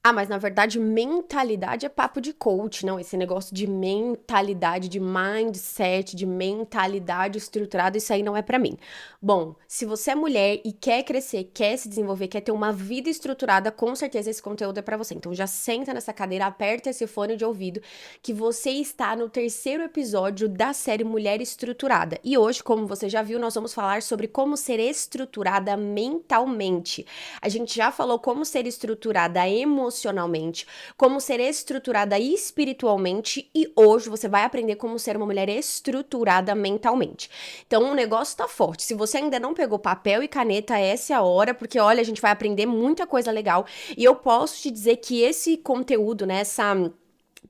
Ah, mas na verdade, mentalidade é papo de coach, não? Esse negócio de mentalidade, de mindset, de mentalidade estruturada, isso aí não é pra mim. Bom, se você é mulher e quer crescer, quer se desenvolver, quer ter uma vida estruturada, com certeza esse conteúdo é pra você. Então já senta nessa cadeira, aperta esse fone de ouvido, que você está no terceiro episódio da série Mulher Estruturada. E hoje, como você já viu, nós vamos falar sobre como ser estruturada mentalmente. A gente já falou como ser estruturada emocionalmente, como ser estruturada espiritualmente e hoje você vai aprender como ser uma mulher estruturada mentalmente. Então o negócio tá forte. Se você ainda não pegou papel e caneta, essa é a hora, porque olha, a gente vai aprender muita coisa legal e eu posso te dizer que esse conteúdo, né, essa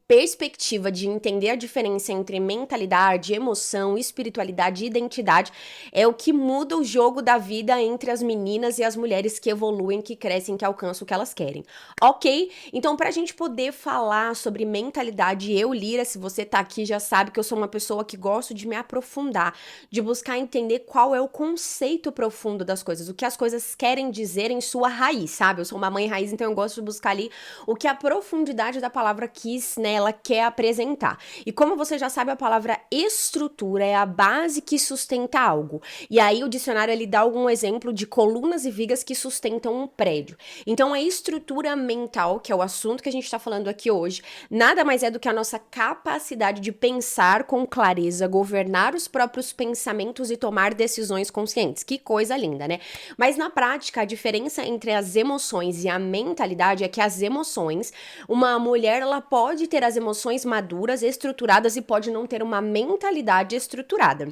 perspectiva de entender a diferença entre mentalidade, emoção, espiritualidade e identidade é o que muda o jogo da vida entre as meninas e as mulheres que evoluem, que crescem, que alcançam o que elas querem. Ok? Então, pra gente poder falar sobre mentalidade, eu, Lira, se você tá aqui, já sabe que eu sou uma pessoa que gosto de me aprofundar, de buscar entender qual é o conceito profundo das coisas, o que as coisas querem dizer em sua raiz, sabe? Eu sou uma mãe raiz, então eu gosto de buscar ali o que a profundidade da palavra quis, né, ela quer apresentar. E como você já sabe, a palavra estrutura é a base que sustenta algo. E aí o dicionário ele dá algum exemplo de colunas e vigas que sustentam um prédio. Então a estrutura mental, que é o assunto que a gente está falando aqui hoje, nada mais é do que a nossa capacidade de pensar com clareza, governar os próprios pensamentos e tomar decisões conscientes. Que coisa linda, né? Mas na prática, a diferença entre as emoções e a mentalidade é que as emoções, uma mulher, ela pode ter as emoções maduras, estruturadas e pode não ter uma mentalidade estruturada.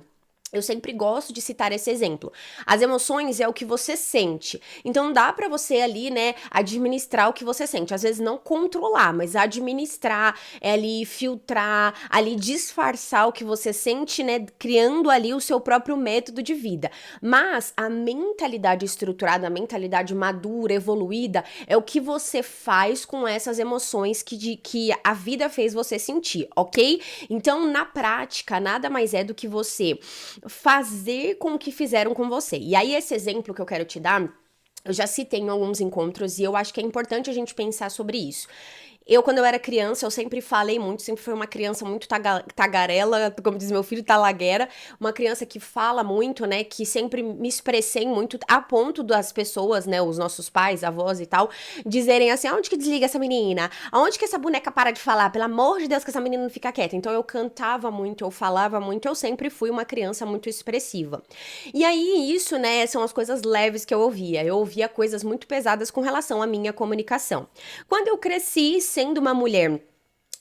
Eu sempre gosto de citar esse exemplo. As emoções é o que você sente. Então dá pra você ali, né, administrar o que você sente. Às vezes não controlar, mas administrar, ali filtrar, ali disfarçar o que você sente, né, criando ali o seu próprio método de vida. Mas a mentalidade estruturada, a mentalidade madura, evoluída, é o que você faz com essas emoções que a vida fez você sentir, ok? Então, na prática, nada mais é do que você fazer com o que fizeram com você. E aí, esse exemplo que eu quero te dar, eu já citei em alguns encontros e eu acho que é importante a gente pensar sobre isso. Eu, quando eu era criança, eu sempre falei muito, sempre fui uma criança muito tagarela, como diz meu filho, talaguera, uma criança que fala muito, né, que sempre me expressei muito, a ponto das pessoas, né, os nossos pais, avós e tal, dizerem assim, aonde que desliga essa menina? Aonde que essa boneca para de falar? Pelo amor de Deus, que essa menina não fica quieta. Então eu cantava muito, eu falava muito, eu sempre fui uma criança muito expressiva. E aí, isso, né, são as coisas leves que eu ouvia. Eu ouvia coisas muito pesadas com relação à minha comunicação. Quando eu cresci sendo uma mulher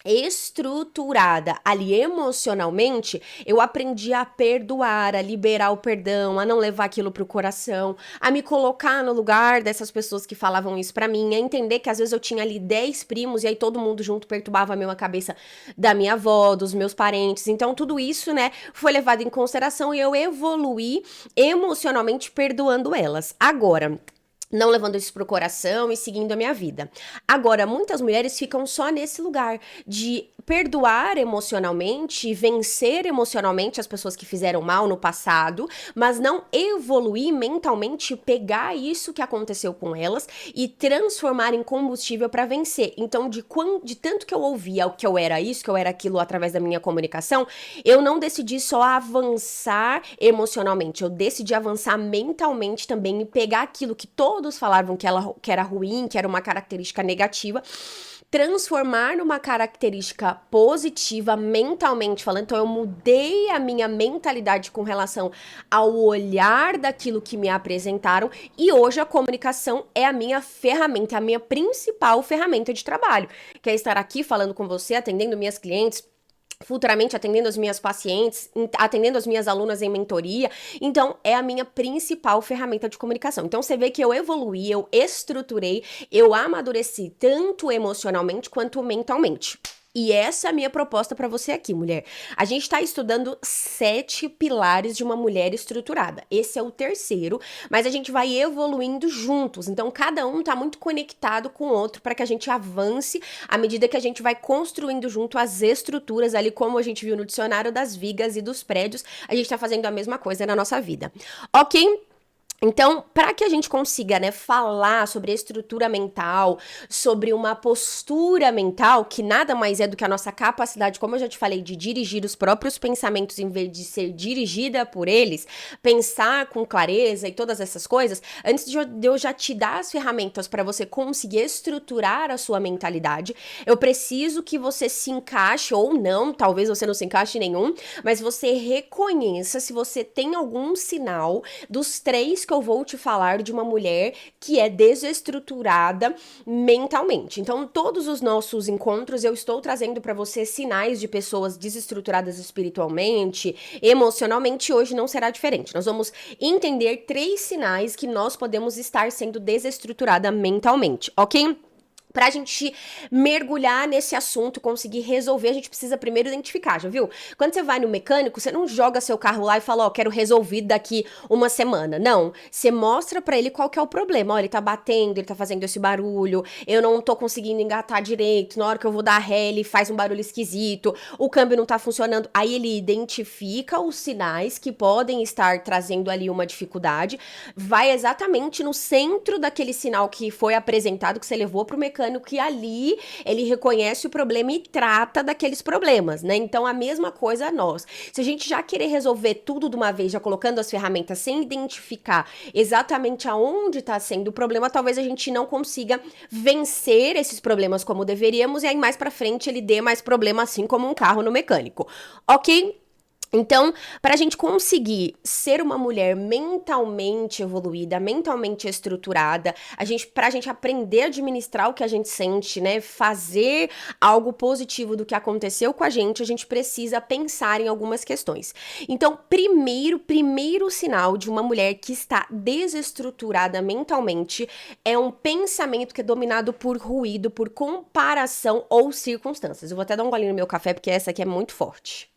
estruturada ali emocionalmente, eu aprendi a perdoar, a liberar o perdão, a não levar aquilo pro coração, a me colocar no lugar dessas pessoas que falavam isso pra mim, a entender que às vezes eu tinha ali 10 primos e aí todo mundo junto perturbava a mesma cabeça da minha avó, dos meus parentes. Então tudo isso, né, foi levado em consideração e eu evoluí emocionalmente perdoando elas. Agora, não levando isso pro coração e seguindo a minha vida. Agora, muitas mulheres ficam só nesse lugar de perdoar emocionalmente, vencer emocionalmente as pessoas que fizeram mal no passado, mas não evoluir mentalmente, pegar isso que aconteceu com elas e transformar em combustível para vencer. Então, de tanto que eu ouvia o que eu era isso, que eu era aquilo através da minha comunicação, eu não decidi só avançar emocionalmente, eu decidi avançar mentalmente também e pegar aquilo que todos falavam que era ruim, que era uma característica negativa, transformar numa característica positiva mentalmente falando. Então eu mudei a minha mentalidade com relação ao olhar daquilo que me apresentaram e hoje a comunicação é a minha ferramenta, a minha principal ferramenta de trabalho, que é estar aqui falando com você, atendendo minhas clientes, futuramente atendendo as minhas pacientes, atendendo as minhas alunas em mentoria. Então, é a minha principal ferramenta de comunicação. Então, você vê que eu evoluí, eu estruturei, eu amadureci tanto emocionalmente quanto mentalmente. E essa é a minha proposta para você aqui, mulher. A gente está estudando 7 pilares de uma mulher estruturada. Esse é o terceiro, mas a gente vai evoluindo juntos. Então, cada um tá muito conectado com o outro para que a gente avance à medida que a gente vai construindo junto as estruturas ali, como a gente viu no dicionário das vigas e dos prédios. A gente tá fazendo a mesma coisa na nossa vida. Ok? Então, para que a gente consiga, né, falar sobre estrutura mental, sobre uma postura mental, que nada mais é do que a nossa capacidade, como eu já te falei, de dirigir os próprios pensamentos em vez de ser dirigida por eles, pensar com clareza e todas essas coisas, antes de eu já te dar as ferramentas para você conseguir estruturar a sua mentalidade, eu preciso que você se encaixe ou não, talvez você não se encaixe em nenhum, mas você reconheça se você tem algum sinal dos três que eu vou te falar de uma mulher que é desestruturada mentalmente. Então, todos os nossos encontros eu estou trazendo para você sinais de pessoas desestruturadas espiritualmente, emocionalmente, e hoje não será diferente. Nós vamos entender três sinais que nós podemos estar sendo desestruturada mentalmente, ok? Pra gente mergulhar nesse assunto, conseguir resolver, a gente precisa primeiro identificar, já viu? Quando você vai no mecânico, você não joga seu carro lá e fala, ó, quero resolvido daqui uma semana. Não, você mostra pra ele qual que é o problema. Ó, ele tá batendo, ele tá fazendo esse barulho, eu não tô conseguindo engatar direito, na hora que eu vou dar ré, ele faz um barulho esquisito, o câmbio não tá funcionando. Aí ele identifica os sinais que podem estar trazendo ali uma dificuldade, vai exatamente no centro daquele sinal que foi apresentado, que você levou pro mecânico, que ali ele reconhece o problema e trata daqueles problemas, né? Então a mesma coisa a nós. Se a gente já querer resolver tudo de uma vez, já colocando as ferramentas sem identificar exatamente aonde está sendo o problema, talvez a gente não consiga vencer esses problemas como deveríamos e aí mais para frente ele dê mais problema assim como um carro no mecânico. OK? Então, para a gente conseguir ser uma mulher mentalmente evoluída, mentalmente estruturada, para a gente aprender a administrar o que a gente sente, né, fazer algo positivo do que aconteceu com a gente precisa pensar em algumas questões. Então, primeiro sinal de uma mulher que está desestruturada mentalmente é um pensamento que é dominado por ruído, por comparação ou circunstâncias. Eu vou até dar um golinho no meu café porque essa aqui é muito forte.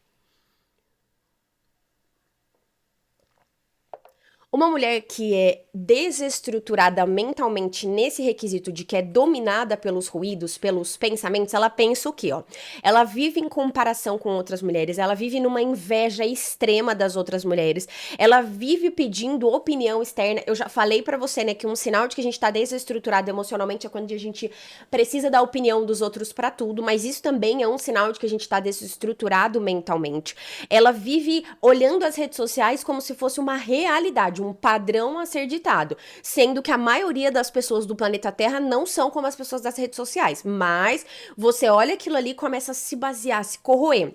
Uma mulher que é desestruturada mentalmente nesse requisito de que é dominada pelos ruídos, pelos pensamentos, ela pensa o quê, ó? Ela vive em comparação com outras mulheres, ela vive numa inveja extrema das outras mulheres, ela vive pedindo opinião externa. Eu já falei pra você, né, que um sinal de que a gente tá desestruturado emocionalmente é quando a gente precisa da opinião dos outros pra tudo, mas isso também é um sinal de que a gente tá desestruturado mentalmente. Ela vive olhando as redes sociais como se fosse uma realidade, um padrão a ser ditado, sendo que a maioria das pessoas do planeta Terra não são como as pessoas das redes sociais, mas você olha aquilo ali e começa a se basear, a se corroer.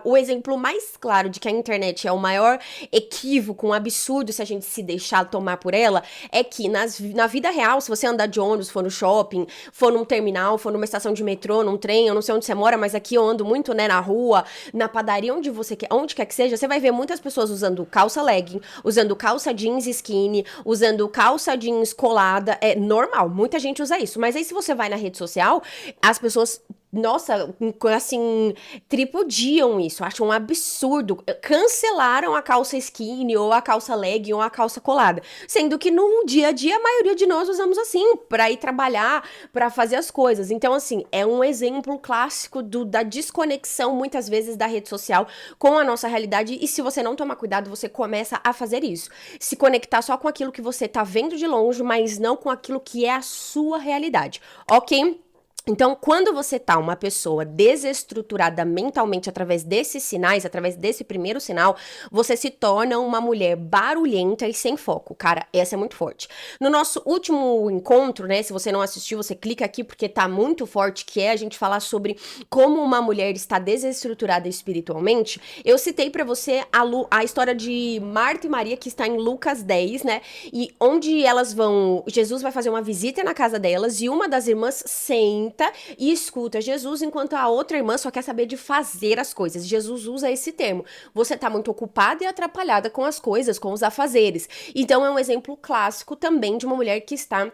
O exemplo mais claro de que a internet é o maior equívoco, um absurdo se a gente se deixar tomar por ela, é que na vida real, se você andar de ônibus, for no shopping, for num terminal, for numa estação de metrô, num trem, eu não sei onde você mora, mas aqui eu ando muito, né, na rua, na padaria, onde quer que seja, você vai ver muitas pessoas usando calça legging, usando calça jeans skinny, usando calça jeans colada, é normal, muita gente usa isso, mas aí se você vai na rede social, as pessoas nossa, assim, tripudiam isso, acham um absurdo. Cancelaram a calça skinny, ou a calça legging, ou a calça colada. Sendo que no dia a dia, a maioria de nós usamos assim, pra ir trabalhar, pra fazer as coisas. Então, assim, é um exemplo clássico da desconexão, muitas vezes, da rede social com a nossa realidade. E se você não tomar cuidado, você começa a fazer isso. Se conectar só com aquilo que você tá vendo de longe, mas não com aquilo que é a sua realidade. Ok? Então, quando você tá uma pessoa desestruturada mentalmente através desses sinais, através desse primeiro sinal, você se torna uma mulher barulhenta e sem foco. Cara, essa é muito forte. No nosso último encontro, né, se você não assistiu, você clica aqui porque tá muito forte, que é a gente falar sobre como uma mulher está desestruturada espiritualmente. Eu citei pra você a história de Marta e Maria, que está em Lucas 10, né, e onde elas vão, Jesus vai fazer uma visita na casa delas e uma das irmãs senta e escuta Jesus, enquanto a outra irmã só quer saber de fazer as coisas. Jesus usa esse termo. Você tá muito ocupada e atrapalhada com as coisas, com os afazeres. Então é um exemplo clássico também de uma mulher que está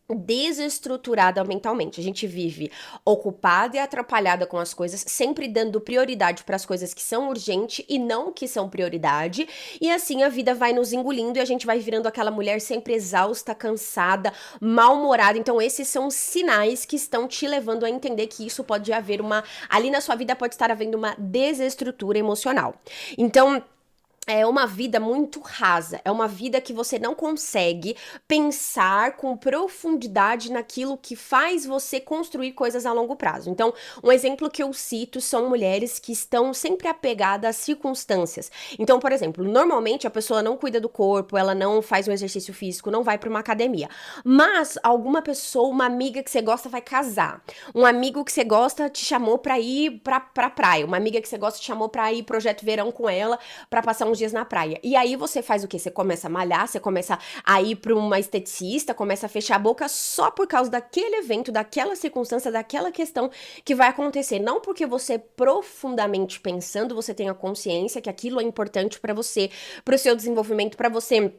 desestruturada mentalmente. A gente vive ocupada e atrapalhada com as coisas, sempre dando prioridade para as coisas que são urgentes e não que são prioridade, e assim a vida vai nos engolindo e a gente vai virando aquela mulher sempre exausta, cansada, mal-humorada. Então esses são sinais que estão te levando a entender que isso pode haver ali na sua vida pode estar havendo uma desestrutura emocional. Então é uma vida muito rasa, é uma vida que você não consegue pensar com profundidade naquilo que faz você construir coisas a longo prazo. Então, um exemplo que eu cito são mulheres que estão sempre apegadas às circunstâncias. Então, por exemplo, normalmente a pessoa não cuida do corpo, ela não faz um exercício físico, não vai para uma academia. Mas alguma pessoa, uma amiga que você gosta vai casar. Um amigo que você gosta te chamou pra ir pra praia. Uma amiga que você gosta te chamou pra ir projeto verão com ela pra passar uns dias na praia. E aí você faz o quê? Você começa a malhar, você começa a ir pra uma esteticista, começa a fechar a boca só por causa daquele evento, daquela circunstância, daquela questão que vai acontecer. Não porque você profundamente pensando, você tenha consciência que aquilo é importante pra você, pro seu desenvolvimento, pra você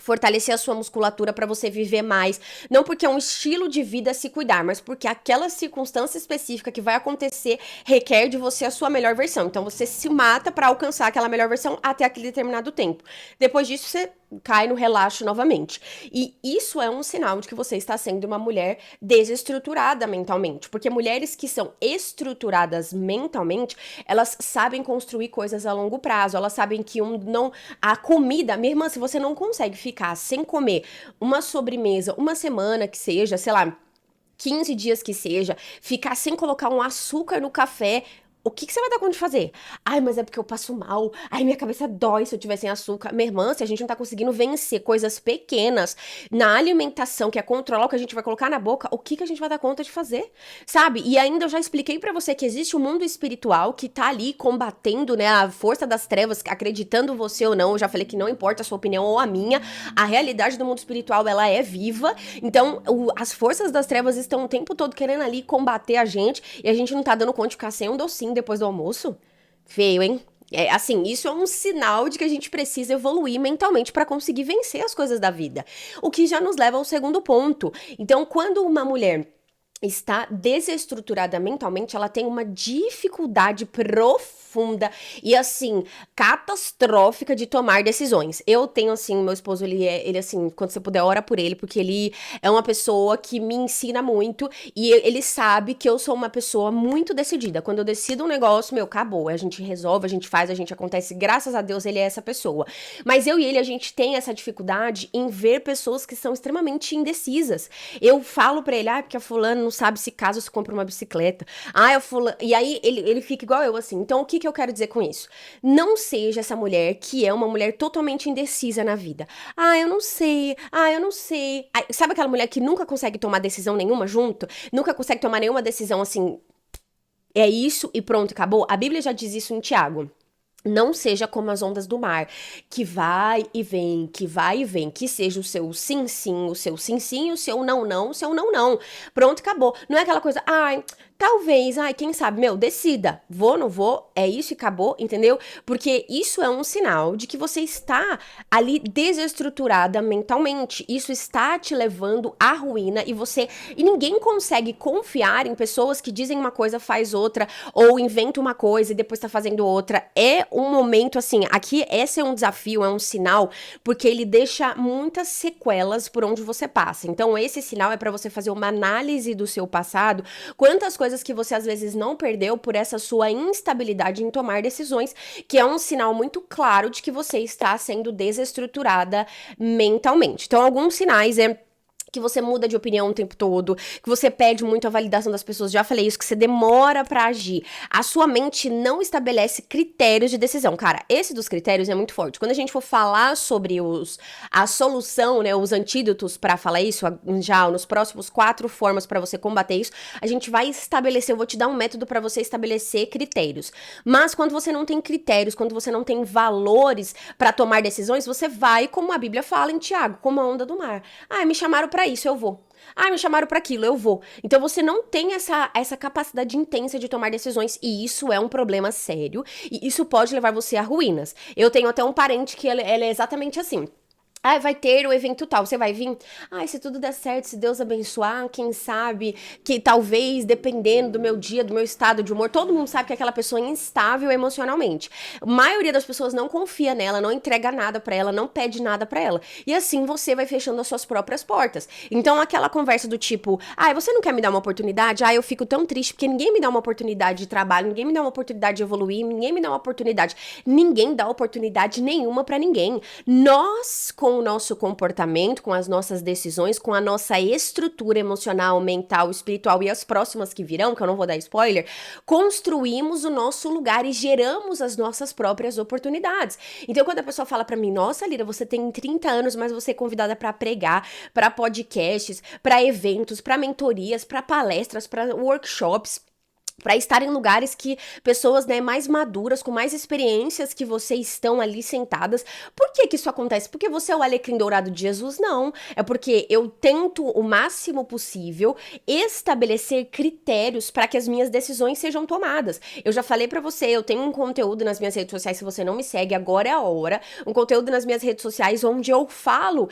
fortalecer a sua musculatura para você viver mais, não porque é um estilo de vida se cuidar, mas porque aquela circunstância específica que vai acontecer requer de você a sua melhor versão. Então você se mata para alcançar aquela melhor versão até aquele determinado tempo. Depois disso você cai no relaxo novamente. E isso é um sinal de que você está sendo uma mulher desestruturada mentalmente, porque mulheres que são estruturadas mentalmente, elas sabem construir coisas a longo prazo, elas sabem que a comida, minha irmã, se você não consegue ficar sem comer uma sobremesa, uma semana que seja, sei lá, 15 dias que seja, ficar sem colocar um açúcar no café, o que você vai dar conta de fazer? Ai, mas é porque eu passo mal. Ai, minha cabeça dói se eu tiver sem açúcar. Minha irmã, se a gente não tá conseguindo vencer coisas pequenas na alimentação, que é controlar o que a gente vai colocar na boca, o que a gente vai dar conta de fazer? Sabe? E ainda eu já expliquei pra você que existe um mundo espiritual que tá ali combatendo, né, a força das trevas, acreditando você ou não. Eu já falei que não importa a sua opinião ou a minha, a realidade do mundo espiritual, ela é viva. Então, as forças das trevas estão o tempo todo querendo ali combater a gente e a gente não tá dando conta de ficar sem um docinho depois do almoço? Feio, hein? É, assim, isso é um sinal de que a gente precisa evoluir mentalmente para conseguir vencer as coisas da vida. O que já nos leva ao segundo ponto. Então, quando uma mulher está desestruturada mentalmente, ela tem uma dificuldade profunda e, assim, catastrófica de tomar decisões. Eu tenho, assim, meu esposo, ele assim, quando você puder, ora por ele, porque ele é uma pessoa que me ensina muito e ele sabe que eu sou uma pessoa muito decidida. Quando eu decido um negócio, meu, acabou. A gente resolve, a gente faz, a gente acontece. Graças a Deus, ele é essa pessoa. Mas eu e ele, a gente tem essa dificuldade em ver pessoas que são extremamente indecisas. Eu falo pra ele, porque a fulana não sabe se casa ou se compra uma bicicleta. A fulana... E aí ele fica igual eu, assim. Então, o que eu quero dizer com isso? Não seja essa mulher que é uma mulher totalmente indecisa na vida. Eu não sei. Eu não sei. Sabe aquela mulher que nunca consegue tomar decisão nenhuma junto? Nunca consegue tomar nenhuma decisão assim. É isso e pronto, acabou? A Bíblia já diz isso em Tiago. Não seja como as ondas do mar, que vai e vem, que vai e vem, que seja o seu sim, sim, o seu sim, sim, o seu não, não, o seu não, não. Pronto, acabou. Não é aquela coisa, talvez, quem sabe, meu, decida. Vou, não vou, é isso e acabou, entendeu? Porque isso é um sinal de que você está ali desestruturada mentalmente. Isso está te levando à ruína e ninguém consegue confiar em pessoas que dizem uma coisa, faz outra, ou inventa uma coisa e depois tá fazendo outra. É um momento, assim, aqui esse é um desafio, é um sinal, porque ele deixa muitas sequelas por onde você passa. Então, esse sinal é para você fazer uma análise do seu passado, quantas coisas que você às vezes não perdeu por essa sua instabilidade em tomar decisões, que é um sinal muito claro de que você está sendo desestruturada mentalmente. Então, alguns sinais que você muda de opinião o tempo todo, que você pede muito a validação das pessoas, já falei isso, que você demora pra agir. A sua mente não estabelece critérios de decisão. Cara, esse dos critérios é muito forte. Quando a gente for falar sobre a solução, né, os antídotos pra falar isso, já nos próximos 4 formas pra você combater isso, a gente vai estabelecer, eu vou te dar um método pra você estabelecer critérios. Mas quando você não tem critérios, quando você não tem valores pra tomar decisões, você vai, como a Bíblia fala em Tiago, como a onda do mar. Me chamaram pra isso, eu vou. Me chamaram pra aquilo, eu vou. Então você não tem essa capacidade intensa de tomar decisões e isso é um problema sério e isso pode levar você a ruínas. Eu tenho até um parente que ele é exatamente assim. Ah, vai ter o evento tal, você vai vir? Ah, se tudo der certo, se Deus abençoar, quem sabe, que talvez, dependendo do meu dia, do meu estado de humor, todo mundo sabe que aquela pessoa é instável emocionalmente. A maioria das pessoas não confia nela, não entrega nada pra ela, não pede nada pra ela. E assim você vai fechando as suas próprias portas. Então, aquela conversa do tipo, ah, você não quer me dar uma oportunidade? Ah, eu fico tão triste porque ninguém me dá uma oportunidade de trabalho, ninguém me dá uma oportunidade de evoluir, ninguém me dá uma oportunidade. Ninguém dá oportunidade nenhuma pra ninguém. Nós, com o nosso comportamento, com as nossas decisões, com a nossa estrutura emocional, mental, espiritual e as próximas que virão, que eu não vou dar spoiler, construímos o nosso lugar e geramos as nossas próprias oportunidades. Então, quando a pessoa fala pra mim, nossa, Lira, você tem 30 anos, mas você é convidada pra pregar, pra podcasts, pra eventos, pra mentorias, pra palestras, pra workshops, para estar em lugares que pessoas, né, mais maduras, com mais experiências que você estão ali sentadas. Por que que isso acontece? Porque você é o alecrim dourado de Jesus? Não. É porque eu tento o máximo possível estabelecer critérios para que as minhas decisões sejam tomadas. Eu já falei para você, eu tenho um conteúdo nas minhas redes sociais, se você não me segue, agora é a hora. Um conteúdo nas minhas redes sociais onde eu falo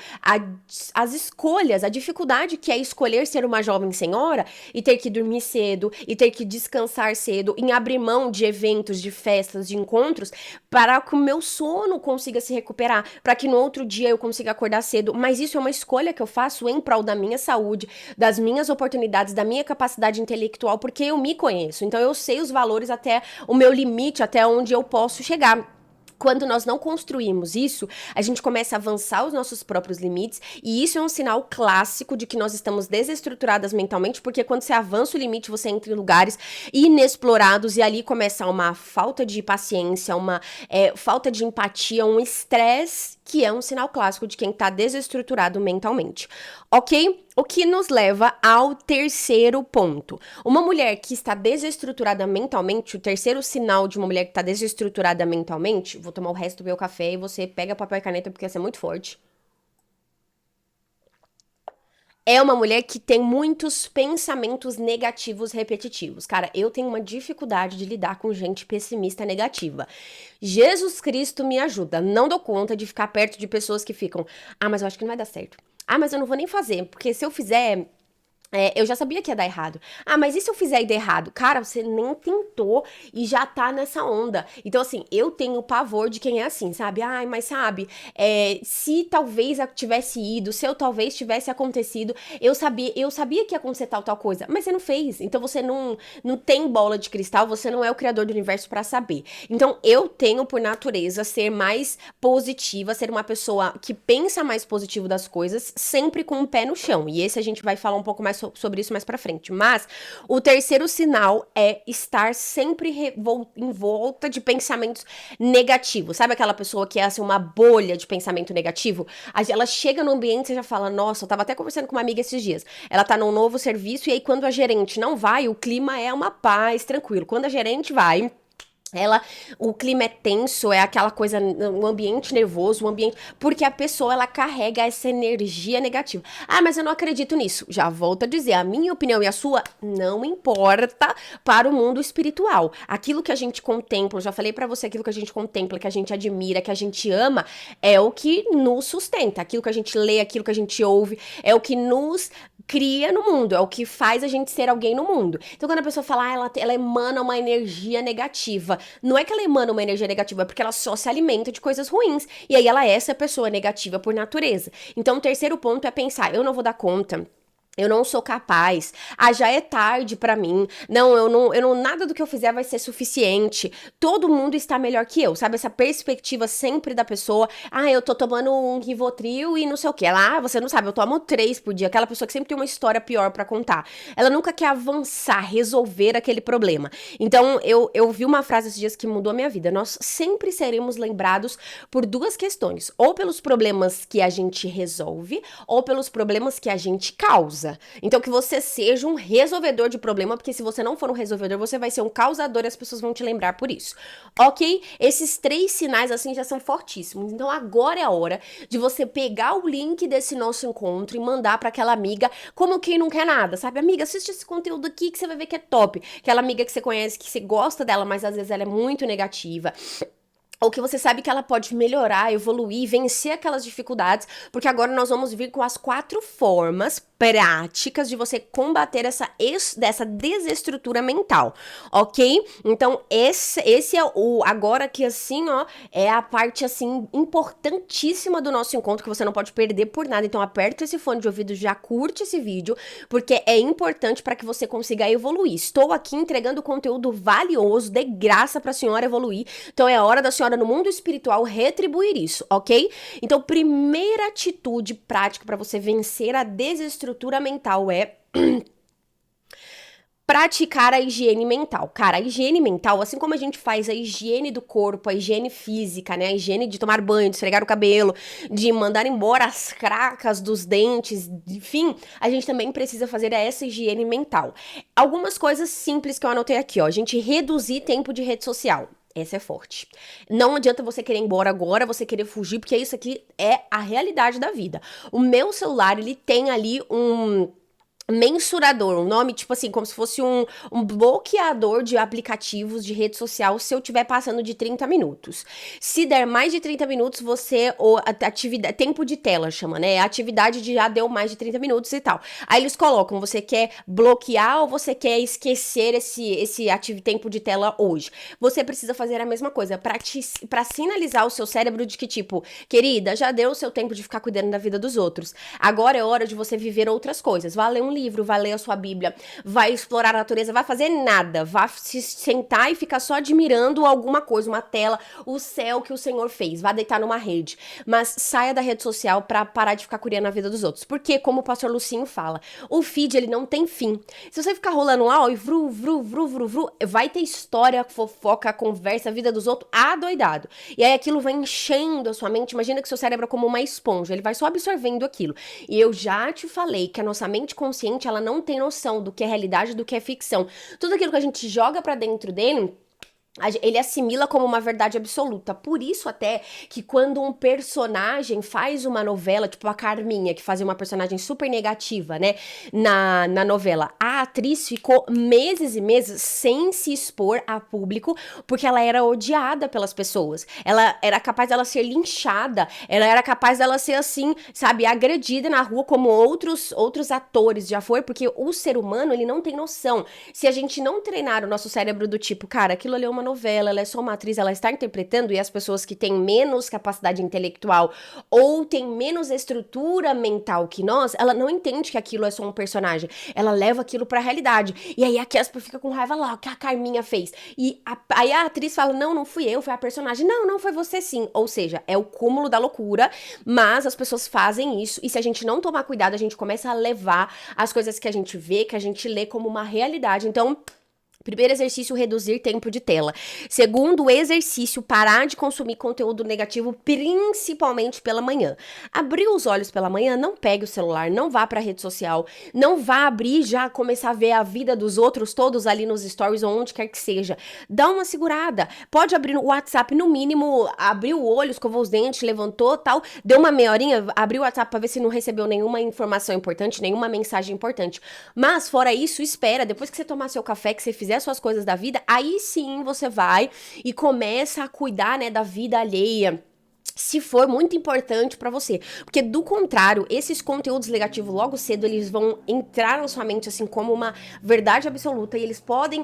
as escolhas, a dificuldade que é escolher ser uma jovem senhora e ter que dormir cedo e ter que descansar cedo, em abrir mão de eventos, de festas, de encontros, para que o meu sono consiga se recuperar, para que no outro dia eu consiga acordar cedo. Mas isso é uma escolha que eu faço em prol da minha saúde, das minhas oportunidades, da minha capacidade intelectual, porque eu me conheço. Então eu sei os valores até o meu limite, até onde eu posso chegar. Quando nós não construímos isso, a gente começa a avançar os nossos próprios limites, e isso é um sinal clássico de que nós estamos desestruturadas mentalmente, porque quando você avança o limite, você entra em lugares inexplorados, e ali começa uma falta de paciência, uma falta de empatia, um estresse, que é um sinal clássico de quem tá desestruturado mentalmente, ok? O que nos leva ao terceiro ponto. Uma mulher que está desestruturada mentalmente, o terceiro sinal de uma mulher que está desestruturada mentalmente, vou tomar o resto do meu café e você pega papel e caneta porque essa é muito forte. É uma mulher que tem muitos pensamentos negativos repetitivos. Cara, eu tenho uma dificuldade de lidar com gente pessimista negativa. Jesus Cristo me ajuda. Não dou conta de ficar perto de pessoas que ficam, ah, mas eu acho que não vai dar certo. Ah, mas eu não vou nem fazer, porque se eu fizer, eu já sabia que ia dar errado. Ah, mas e se eu fizer e der errado? Cara, você nem tentou e já tá nessa onda. Então, assim, eu tenho pavor de quem é assim, sabe? Ai, mas sabe, se talvez eu tivesse ido, se eu talvez tivesse acontecido, eu sabia que ia acontecer tal coisa, mas você não fez. Então, você não tem bola de cristal, você não é o criador do universo pra saber. Então, eu tenho por natureza ser mais positiva, ser uma pessoa que pensa mais positivo das coisas, sempre com o pé no chão. E esse a gente vai falar um pouco mais sobre isso mais pra frente. Mas o terceiro sinal é estar sempre em volta de pensamentos negativos. Sabe aquela pessoa que é assim, uma bolha de pensamento negativo? Ela chega no ambiente e já fala: nossa, eu tava até conversando com uma amiga esses dias. Ela tá num novo serviço e aí quando a gerente não vai, o clima é uma paz, tranquilo. Quando a gerente vai, o clima é tenso, é aquela coisa, um ambiente nervoso, um ambiente, porque a pessoa ela carrega essa energia negativa. Ah, mas eu não acredito nisso. Já volto a dizer, a minha opinião e a sua não importa para o mundo espiritual. Aquilo que a gente contempla, eu já falei pra você, aquilo que a gente contempla, que a gente admira, que a gente ama, é o que nos sustenta. Aquilo que a gente lê, aquilo que a gente ouve, é o que nos cria no mundo, é o que faz a gente ser alguém no mundo. Então, quando a pessoa fala, ela emana uma energia negativa, não é que ela emana uma energia negativa, é porque ela só se alimenta de coisas ruins. E aí ela é essa pessoa negativa por natureza. Então, o terceiro ponto é pensar, eu não vou dar conta. Eu não sou capaz. Ah, já é tarde pra mim. Não, nada do que eu fizer vai ser suficiente. Todo mundo está melhor que eu, sabe? Essa perspectiva sempre da pessoa. Ah, eu tô tomando um Rivotril e não sei o que. Você não sabe, eu tomo 3 por dia. Aquela pessoa que sempre tem uma história pior pra contar. Ela nunca quer avançar, resolver aquele problema. Então, eu vi uma frase esses dias que mudou a minha vida. Nós sempre seremos lembrados por duas questões. Ou pelos problemas que a gente resolve, ou pelos problemas que a gente causa. Então, que você seja um resolvedor de problema, porque se você não for um resolvedor, você vai ser um causador e as pessoas vão te lembrar por isso. Ok? Esses 3 sinais, assim, já são fortíssimos. Então, agora é a hora de você pegar o link desse nosso encontro e mandar pra aquela amiga, como quem não quer nada, sabe? Amiga, assiste esse conteúdo aqui que você vai ver que é top. Aquela amiga que você conhece, que você gosta dela, mas às vezes ela é muito negativa. ou que você sabe que ela pode melhorar, evoluir, vencer aquelas dificuldades, porque agora nós vamos vir com as 4 formas práticas de você combater dessa desestrutura mental, ok? Então, esse é o, agora que assim, ó, é a parte, assim, importantíssima do nosso encontro, que você não pode perder por nada. Então, aperta esse fone de ouvido, já curte esse vídeo, porque é importante para que você consiga evoluir. Estou aqui entregando conteúdo valioso, de graça pra senhora evoluir, então é hora da senhora no mundo espiritual retribuir isso, ok? Então, primeira atitude prática para você vencer a desestrutura mental é praticar a higiene mental. Cara, a higiene mental, assim como a gente faz a higiene do corpo, a higiene física, né? A higiene de tomar banho, de esfregar o cabelo, de mandar embora as cracas dos dentes, enfim, a gente também precisa fazer essa higiene mental. Algumas coisas simples que eu anotei aqui, ó. A gente reduzir tempo de rede social. Essa é forte. Não adianta você querer ir embora agora, você querer fugir, porque isso aqui é a realidade da vida. O meu celular, ele tem ali um mensurador, um nome tipo assim, como se fosse um bloqueador de aplicativos de rede social se eu estiver passando de 30 minutos. Se der mais de 30 minutos, você, ou atividade, tempo de tela chama, né? A atividade já deu mais de 30 minutos e tal. Aí eles colocam, você quer bloquear ou você quer esquecer esse tempo de tela hoje? Você precisa fazer a mesma coisa, pra sinalizar o seu cérebro de que tipo, querida, já deu o seu tempo de ficar cuidando da vida dos outros. Agora é hora de você viver outras coisas. Vai ler um livro, vai ler a sua Bíblia, vai explorar a natureza, vai fazer nada, vai se sentar e ficar só admirando alguma coisa, uma tela, o céu que o Senhor fez, vai deitar numa rede, mas saia da rede social pra parar de ficar curiando a vida dos outros, porque como o pastor Lucinho fala, o feed ele não tem fim. Se você ficar rolando lá, ó, e vru, vru, vru, vru, vru, vai ter história, fofoca, conversa, a vida dos outros, adoidado. E aí aquilo vai enchendo a sua mente, imagina que seu cérebro é como uma esponja, ele vai só absorvendo aquilo. E eu já te falei que a nossa mente consciente, ela não tem noção do que é realidade e do que é ficção. Tudo aquilo que a gente joga pra dentro dele, ele assimila como uma verdade absoluta. Por isso até que quando um personagem faz uma novela, tipo a Carminha, que fazia uma personagem super negativa, né, na novela, a atriz ficou meses e meses sem se expor a público, porque ela era odiada pelas pessoas. Ela era capaz dela ser linchada, ela era capaz dela ser assim, sabe, agredida na rua como outros atores já foi, porque o ser humano, ele não tem noção. Se a gente não treinar o nosso cérebro do tipo, cara, aquilo ali é uma novela, ela é só uma atriz, ela está interpretando, e as pessoas que têm menos capacidade intelectual ou têm menos estrutura mental que nós, ela não entende que aquilo é só um personagem, ela leva aquilo pra realidade, e aí a Casper fica com raiva lá, o que a Carminha fez, e aí a atriz fala, não fui eu, foi a personagem, não foi você sim, ou seja, é o cúmulo da loucura, mas as pessoas fazem isso, e se a gente não tomar cuidado, a gente começa a levar as coisas que a gente vê, que a gente lê como uma realidade. Então, primeiro exercício, reduzir tempo de tela. Segundo exercício, parar de consumir conteúdo negativo, principalmente pela manhã. Abrir os olhos pela manhã, não pegue o celular, não vá pra rede social, não vá abrir já começar a ver a vida dos outros todos ali nos stories ou onde quer que seja. Dá uma segurada. Pode abrir no WhatsApp, no mínimo, abriu o olho, escovou os dentes, levantou, tal, deu uma meia horinha, abriu o WhatsApp pra ver se não recebeu nenhuma informação importante, nenhuma mensagem importante. Mas, fora isso, espera, depois que você tomar seu café, que você fizer suas coisas da vida, aí sim você vai e começa a cuidar, né, da vida alheia, se for muito importante pra você, porque do contrário, esses conteúdos negativos logo cedo, eles vão entrar na sua mente assim como uma verdade absoluta, e eles podem,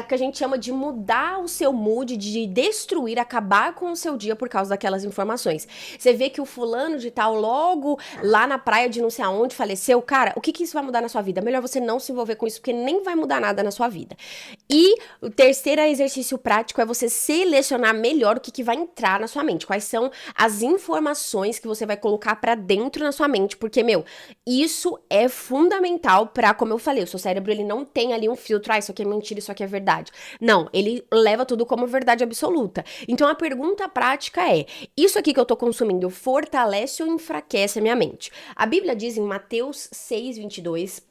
que a gente chama de mudar o seu mood, de destruir, acabar com o seu dia por causa daquelas informações. Você vê que o fulano de tal logo lá na praia de não sei aonde faleceu, cara, o que isso vai mudar na sua vida? Melhor você não se envolver com isso, porque nem vai mudar nada na sua vida. E o terceiro exercício prático é você selecionar melhor o que vai entrar na sua mente, quais são as informações que você vai colocar pra dentro na sua mente, porque, meu, isso é fundamental pra, como eu falei, o seu cérebro, ele não tem ali um filtro, isso aqui é mentira, isso aqui é verdade. Não, ele leva tudo como verdade absoluta. Então, a pergunta prática é, isso aqui que eu tô consumindo fortalece ou enfraquece a minha mente? A Bíblia diz em Mateus 6:22,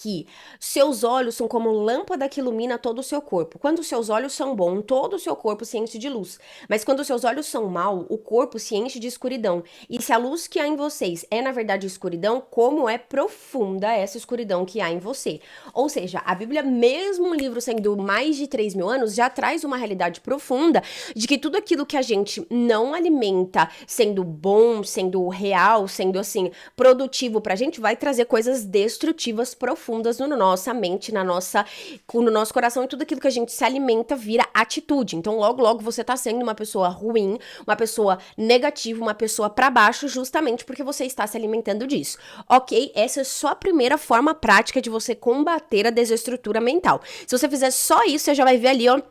que seus olhos são como lâmpada que ilumina todo o seu corpo. Quando os seus olhos são bons, todo o seu corpo se enche de luz. Mas quando os seus olhos são maus, o corpo se enche de escuridão. E se a luz que há em vocês é, na verdade, escuridão, como é profunda essa escuridão que há em você. Ou seja, a Bíblia, mesmo um livro sendo mais de 3.000 anos, já traz uma realidade profunda de que tudo aquilo que a gente não alimenta, sendo bom, sendo real, sendo assim, produtivo pra gente, vai trazer coisas destrutivas profundas na nossa mente, no nosso coração, e tudo aquilo que a gente se alimenta vira atitude. Então, logo, logo você tá sendo uma pessoa ruim, uma pessoa negativa, uma pessoa pra baixo, justamente porque você está se alimentando disso. Ok? Essa é só a primeira forma prática de você combater a desestrutura mental. Se você fizer só isso, você já vai ver ali, ó,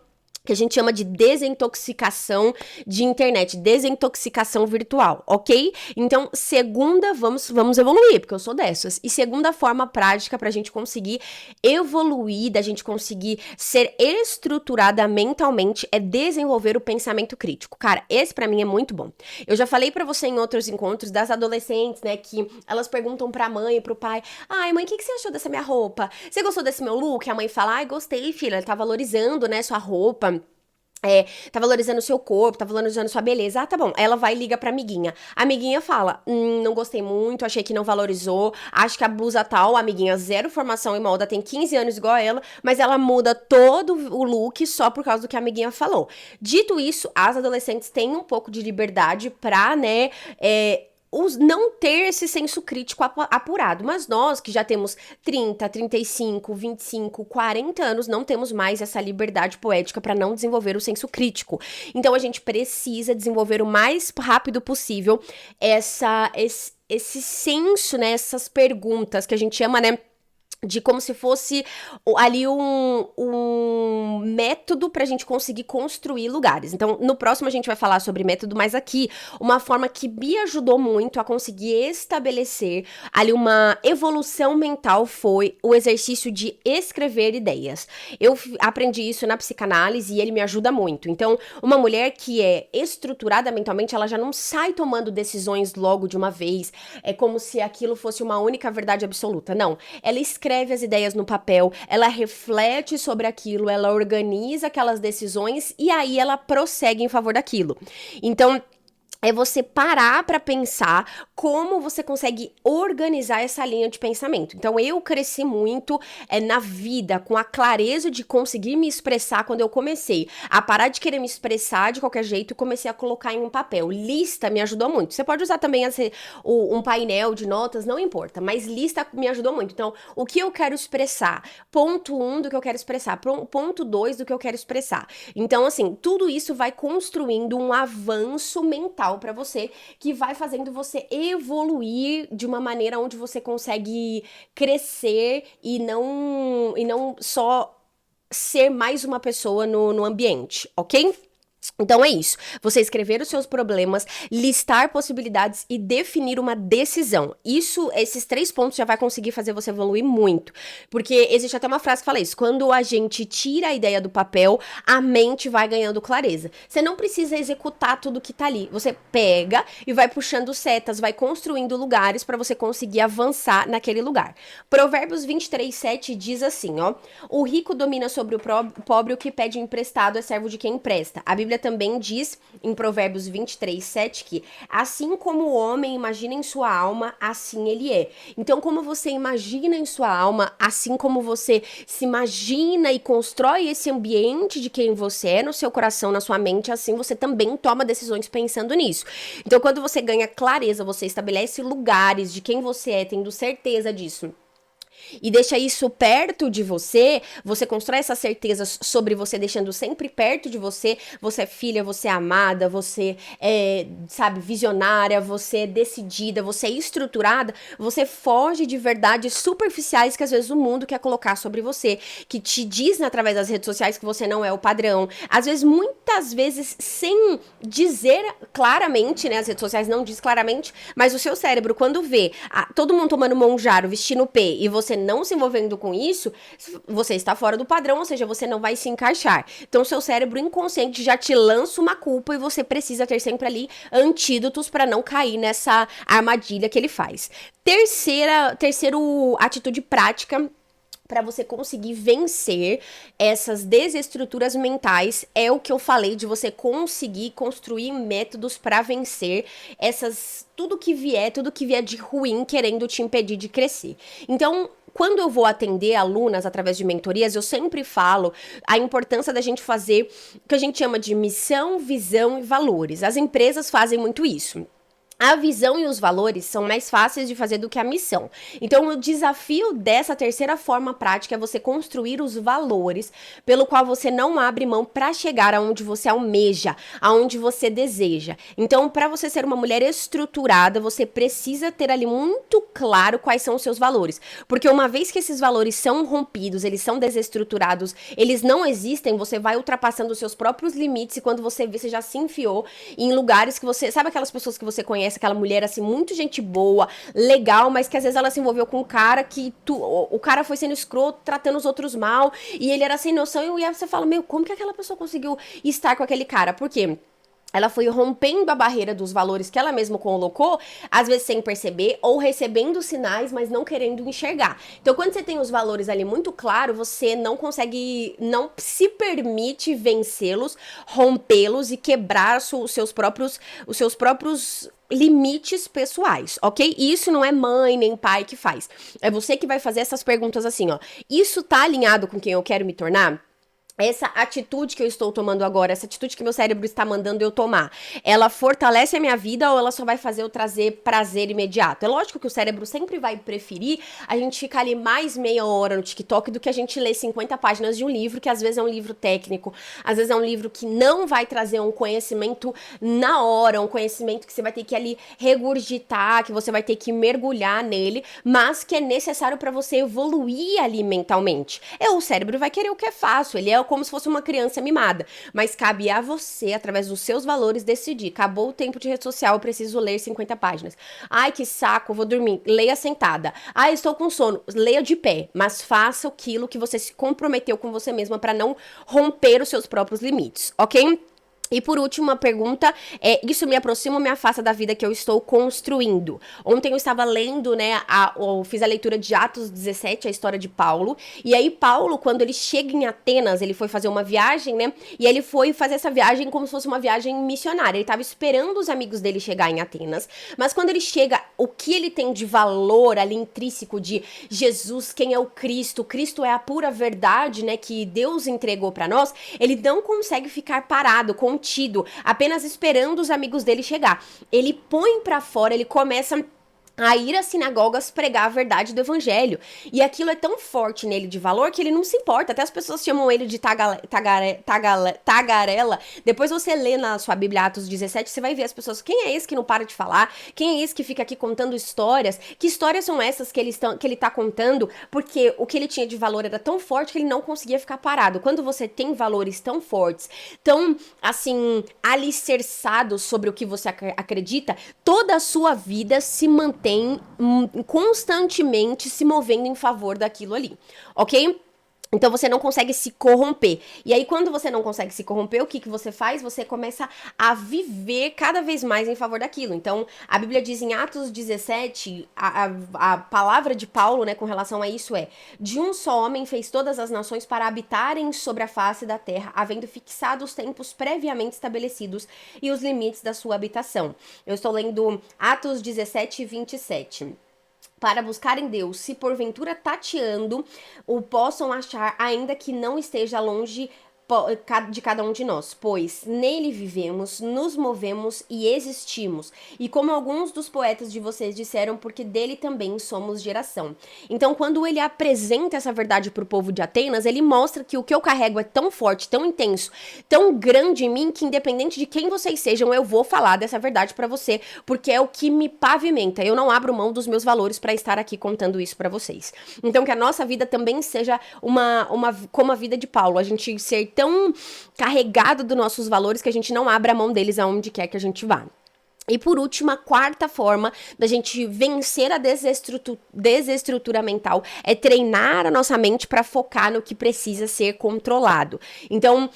que a gente chama de desintoxicação de internet, desintoxicação virtual, ok? Então, segunda, vamos evoluir, porque eu sou dessas. E segunda forma prática pra gente conseguir evoluir, da gente conseguir ser estruturada mentalmente, é desenvolver o pensamento crítico. Cara, esse pra mim é muito bom. Eu já falei pra você em outros encontros das adolescentes, né, que elas perguntam pra mãe e pro pai: ai, mãe, o que você achou dessa minha roupa? Você gostou desse meu look? A mãe fala: ai, gostei, filha, ela tá valorizando, né, sua roupa. Tá valorizando o seu corpo, tá valorizando sua beleza. Ah, tá bom. Aí ela vai e liga pra amiguinha. A amiguinha fala: não gostei muito, achei que não valorizou, acho que a blusa tal, a amiguinha zero formação em moda, tem 15 anos igual a ela, mas ela muda todo o look só por causa do que a amiguinha falou. Dito isso, as adolescentes têm um pouco de liberdade pra, né, não ter esse senso crítico apurado, mas nós que já temos 30, 35, 25, 40 anos, não temos mais essa liberdade poética para não desenvolver o senso crítico. Então a gente precisa desenvolver o mais rápido possível esse senso, né, essas perguntas que a gente chama, né, de como se fosse ali um método pra gente conseguir construir lugares. Então, no próximo a gente vai falar sobre método, mas aqui, uma forma que me ajudou muito a conseguir estabelecer ali uma evolução mental foi o exercício de escrever ideias. Eu aprendi isso na psicanálise e ele me ajuda muito. Então, uma mulher que é estruturada mentalmente, ela já não sai tomando decisões logo de uma vez, é como se aquilo fosse uma única verdade absoluta. Não, ela escreve as ideias no papel, ela reflete sobre aquilo, ela organiza aquelas decisões e aí ela prossegue em favor daquilo. Então, é você parar pra pensar como você consegue organizar essa linha de pensamento. Então, eu cresci muito na vida com a clareza de conseguir me expressar quando eu comecei a parar de querer me expressar de qualquer jeito e comecei a colocar em um papel. Lista me ajudou muito. Você pode usar também um painel de notas, não importa, mas lista me ajudou muito. Então, o que eu quero expressar? Ponto 1 do que eu quero expressar, ponto 2 do que eu quero expressar. Então, assim, tudo isso vai construindo um avanço mental para você, que vai fazendo você evoluir de uma maneira onde você consegue crescer e não só ser mais uma pessoa no ambiente, ok? Então é isso, você escrever os seus problemas, listar possibilidades e definir uma decisão. Esses 3 pontos já vai conseguir fazer você evoluir muito, porque existe até uma frase que fala isso: quando a gente tira a ideia do papel, a mente vai ganhando clareza. Você não precisa executar tudo que tá ali, você pega e vai puxando setas, vai construindo lugares para você conseguir avançar naquele lugar. Provérbios 23:7 diz assim, ó: o rico domina sobre o pobre, o que pede emprestado é servo de quem empresta. A Bíblia também diz em Provérbios 23:7 que assim como o homem imagina em sua alma, assim ele é. Então, como você imagina em sua alma, assim como você se imagina e constrói esse ambiente de quem você é no seu coração, na sua mente, assim você também toma decisões pensando nisso. Então, quando você ganha clareza, você estabelece lugares de quem você é, tendo certeza disso, e deixa isso perto de você, você constrói essas certezas sobre você, deixando sempre perto de você. Você é filha, você é amada, você é, sabe, visionária, você é decidida, você é estruturada, você foge de verdades superficiais que às vezes o mundo quer colocar sobre você, que te diz através das redes sociais que você não é o padrão. Às vezes, muitas vezes, sem dizer claramente, né, as redes sociais não diz claramente, mas o seu cérebro, quando vê todo mundo tomando monjaro, vestindo P, e você não se envolvendo com isso, você está fora do padrão, ou seja, você não vai se encaixar. Então, seu cérebro inconsciente já te lança uma culpa e você precisa ter sempre ali antídotos para não cair nessa armadilha que ele faz. Terceiro atitude prática para você conseguir vencer essas desestruturas mentais, é o que eu falei de você conseguir construir métodos para vencer tudo que vier de ruim querendo te impedir de crescer. Então, quando eu vou atender alunas através de mentorias, eu sempre falo a importância da gente fazer o que a gente chama de missão, visão e valores. As empresas fazem muito isso. A visão e os valores são mais fáceis de fazer do que a missão. Então, o desafio dessa terceira forma prática é você construir os valores pelo qual você não abre mão para chegar aonde você almeja, aonde você deseja. Então, para você ser uma mulher estruturada, você precisa ter ali muito claro quais são os seus valores. Porque uma vez que esses valores são rompidos, eles são desestruturados, eles não existem, você vai ultrapassando os seus próprios limites e quando você vê, você já se enfiou em lugares que você... Sabe aquelas pessoas que você conhece, aquela mulher, assim, muito gente boa, legal, mas que às vezes ela se envolveu com um cara que o cara foi sendo escroto, tratando os outros mal, e ele era sem noção, e aí você fala, meu, como que aquela pessoa conseguiu estar com aquele cara? Por quê? Ela foi rompendo a barreira dos valores que ela mesma colocou, às vezes sem perceber, ou recebendo sinais, mas não querendo enxergar. Então, quando você tem os valores ali muito claro, você não consegue, não se permite vencê-los, rompê-los e quebrar os seus próprios limites pessoais, ok? E isso não é mãe nem pai que faz. É você que vai fazer essas perguntas assim, ó. Isso tá alinhado com quem eu quero me tornar? Essa atitude que eu estou tomando agora, essa atitude que meu cérebro está mandando eu tomar, ela fortalece a minha vida ou ela só vai fazer eu trazer prazer imediato? É lógico que o cérebro sempre vai preferir a gente ficar ali mais meia hora no TikTok do que a gente ler 50 páginas de um livro, que às vezes é um livro técnico, às vezes é um livro que não vai trazer um conhecimento na hora, um conhecimento que você vai ter que ali regurgitar, que você vai ter que mergulhar nele, mas que é necessário para você evoluir ali mentalmente. O cérebro vai querer o que é fácil, ele é como se fosse uma criança mimada, mas cabe a você, através dos seus valores, decidir. Acabou o tempo de rede social, eu preciso ler 50 páginas. Ai, que saco, vou dormir. Leia sentada. Ai, estou com sono. Leia de pé, mas faça aquilo que você se comprometeu com você mesma para não romper os seus próprios limites, ok? E por último, uma pergunta isso me aproxima ou me afasta da vida que eu estou construindo? Ontem eu estava lendo, né, eu fiz a leitura de Atos 17, a história de Paulo, e aí Paulo, quando ele chega em Atenas, ele foi fazer uma viagem, né, e ele foi fazer essa viagem como se fosse uma viagem missionária, ele estava esperando os amigos dele chegar em Atenas, mas quando ele chega, o que ele tem de valor ali intrínseco de Jesus, quem é o Cristo é a pura verdade, né, que Deus entregou para nós, ele não consegue ficar parado, contido, apenas esperando os amigos dele chegar. Ele põe pra fora, ele começa a ir às sinagogas pregar a verdade do evangelho. E aquilo é tão forte nele de valor que ele não se importa. Até as pessoas chamam ele de tagarela. Depois você lê na sua Bíblia Atos 17, você vai ver as pessoas, quem é esse que não para de falar? Quem é esse que fica aqui contando histórias? Que histórias são essas que ele tá contando? Porque o que ele tinha de valor era tão forte que ele não conseguia ficar parado. Quando você tem valores tão fortes, tão, assim, alicerçados sobre o que você acredita, toda a sua vida se mantém constantemente se movendo em favor daquilo ali, ok? Então você não consegue se corromper. E aí quando você não consegue se corromper, o que você faz? Você começa a viver cada vez mais em favor daquilo. Então a Bíblia diz em Atos 17, a palavra de Paulo, né, com relação a isso de um só homem fez todas as nações para habitarem sobre a face da terra, havendo fixado os tempos previamente estabelecidos e os limites da sua habitação. Eu estou lendo Atos 17, 27. Para buscar em Deus, se porventura tateando, o possam achar, ainda que não esteja longe de cada um de nós, pois nele vivemos, nos movemos e existimos. E como alguns dos poetas de vocês disseram, porque dele também somos geração. Então, quando ele apresenta essa verdade para o povo de Atenas, ele mostra que o que eu carrego é tão forte, tão intenso, tão grande em mim, que independente de quem vocês sejam, eu vou falar dessa verdade para você, porque é o que me pavimenta. Eu não abro mão dos meus valores para estar aqui contando isso para vocês. Então, que a nossa vida também seja como a vida de Paulo, a gente ser tão carregado dos nossos valores que a gente não abra a mão deles aonde quer que a gente vá. E por último, a quarta forma da gente vencer a desestrutura mental é treinar a nossa mente para focar no que precisa ser controlado. Então,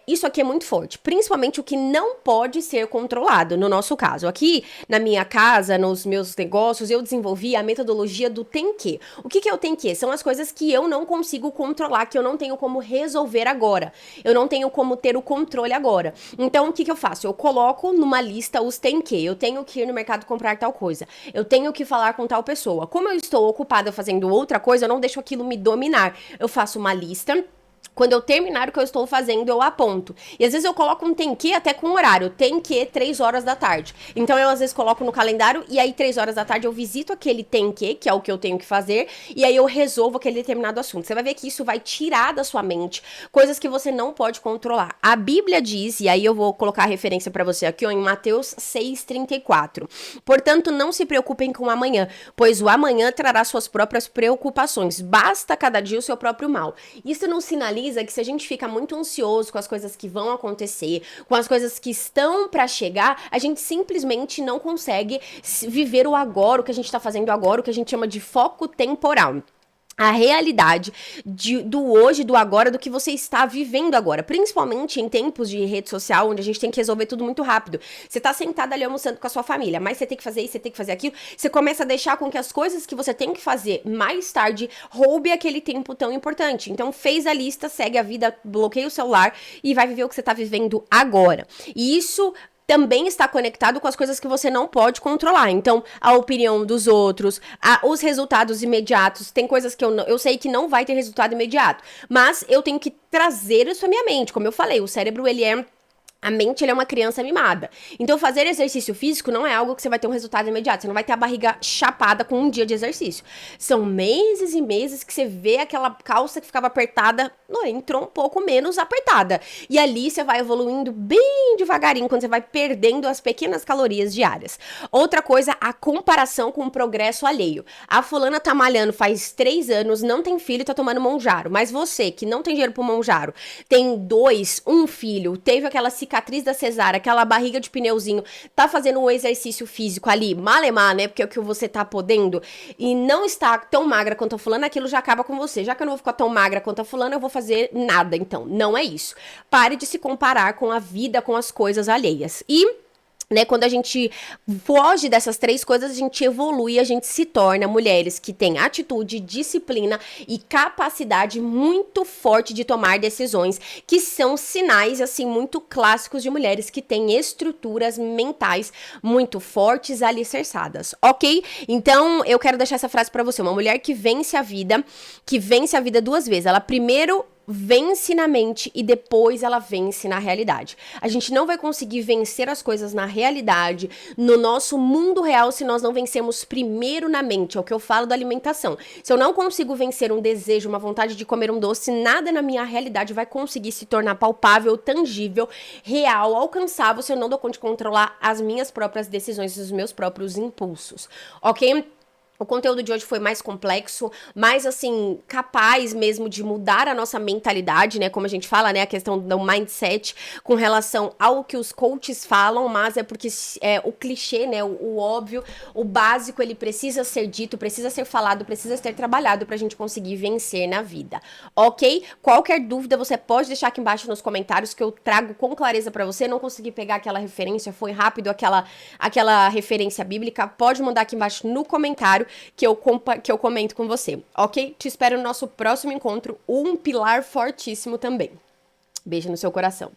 isso aqui é muito forte, principalmente o que não pode ser controlado, no nosso caso. Aqui, na minha casa, nos meus negócios, eu desenvolvi a metodologia do tem que. O que é o tem que? São as coisas que eu não consigo controlar, que eu não tenho como resolver agora. Eu não tenho como ter o controle agora. Então, o que eu faço? Eu coloco numa lista os tem que. Eu tenho que ir no mercado comprar tal coisa. Eu tenho que falar com tal pessoa. Como eu estou ocupada fazendo outra coisa, eu não deixo aquilo me dominar. Eu faço uma lista. Quando eu terminar o que eu estou fazendo, eu aponto. E às vezes eu coloco um tem que até com horário. Tem que 3 horas da tarde. Então eu às vezes coloco no calendário e aí 3 horas da tarde eu visito aquele tem que é o que eu tenho que fazer. E aí eu resolvo aquele determinado assunto. Você vai ver que isso vai tirar da sua mente coisas que você não pode controlar. A Bíblia diz, e aí eu vou colocar a referência para você aqui, ó, em Mateus 6,34. Portanto, não se preocupem com o amanhã, pois o amanhã trará suas próprias preocupações. Basta cada dia o seu próprio mal. Isso não sinaliza que se a gente fica muito ansioso com as coisas que vão acontecer, com as coisas que estão pra chegar, a gente simplesmente não consegue viver o agora, o que a gente tá fazendo agora, o que a gente chama de foco temporal. A realidade do hoje, do agora, do que você está vivendo agora. Principalmente em tempos de rede social, onde a gente tem que resolver tudo muito rápido. Você tá sentado ali almoçando com a sua família, mas você tem que fazer isso, você tem que fazer aquilo. Você começa a deixar com que as coisas que você tem que fazer mais tarde roube aquele tempo tão importante. Então, fez a lista, segue a vida, bloqueia o celular e vai viver o que você tá vivendo agora. E isso também está conectado com as coisas que você não pode controlar. Então, a opinião dos outros, os resultados imediatos. Tem coisas que eu sei que não vai ter resultado imediato, mas eu tenho que trazer isso à minha mente. Como eu falei, o cérebro, a mente, ele é uma criança mimada. Então, fazer exercício físico não é algo que você vai ter um resultado imediato. Você não vai ter a barriga chapada com um dia de exercício. São meses e meses que você vê aquela calça que ficava apertada, entrou um pouco menos apertada. E ali você vai evoluindo bem devagarinho, quando você vai perdendo as pequenas calorias diárias. Outra coisa, a comparação com o progresso alheio. A fulana tá malhando faz 3 anos, não tem filho e tá tomando Monjaro. Mas você, que não tem dinheiro pro Monjaro, tem um filho, teve aquela cicatriz da cesárea, aquela barriga de pneuzinho, tá fazendo um exercício físico ali, malemar, né, porque é o que você tá podendo, e não está tão magra quanto a fulana, aquilo já acaba com você. Já que eu não vou ficar tão magra quanto a fulana, eu vou fazer nada. Então, não é isso. Pare de se comparar com a vida, com as coisas alheias. Quando a gente foge dessas 3 coisas, a gente evolui, a gente se torna mulheres que têm atitude, disciplina e capacidade muito forte de tomar decisões, que são sinais, assim, muito clássicos de mulheres que têm estruturas mentais muito fortes, alicerçadas, ok? Então, eu quero deixar essa frase pra você. Uma mulher que vence a vida 2 vezes. Ela primeiro vence na mente e depois ela vence na realidade. A gente não vai conseguir vencer as coisas na realidade, no nosso mundo real, se nós não vencermos primeiro na mente. É o que eu falo da alimentação. Se eu não consigo vencer um desejo, uma vontade de comer um doce, nada na minha realidade vai conseguir se tornar palpável, tangível, real, alcançável, se eu não dou conta de controlar as minhas próprias decisões e os meus próprios impulsos, ok? O conteúdo de hoje foi mais complexo, mais, assim, capaz mesmo de mudar a nossa mentalidade, né? Como a gente fala, né? A questão do mindset com relação ao que os coaches falam, mas é porque o clichê, né? O óbvio, o básico, ele precisa ser dito, precisa ser falado, precisa ser trabalhado pra gente conseguir vencer na vida, ok? Qualquer dúvida, você pode deixar aqui embaixo nos comentários que eu trago com clareza pra você. Não consegui pegar aquela referência, foi rápido aquela referência bíblica, pode mandar aqui embaixo no comentário que eu comento com você, ok? Te espero no nosso próximo encontro, um pilar fortíssimo também. Beijo no seu coração.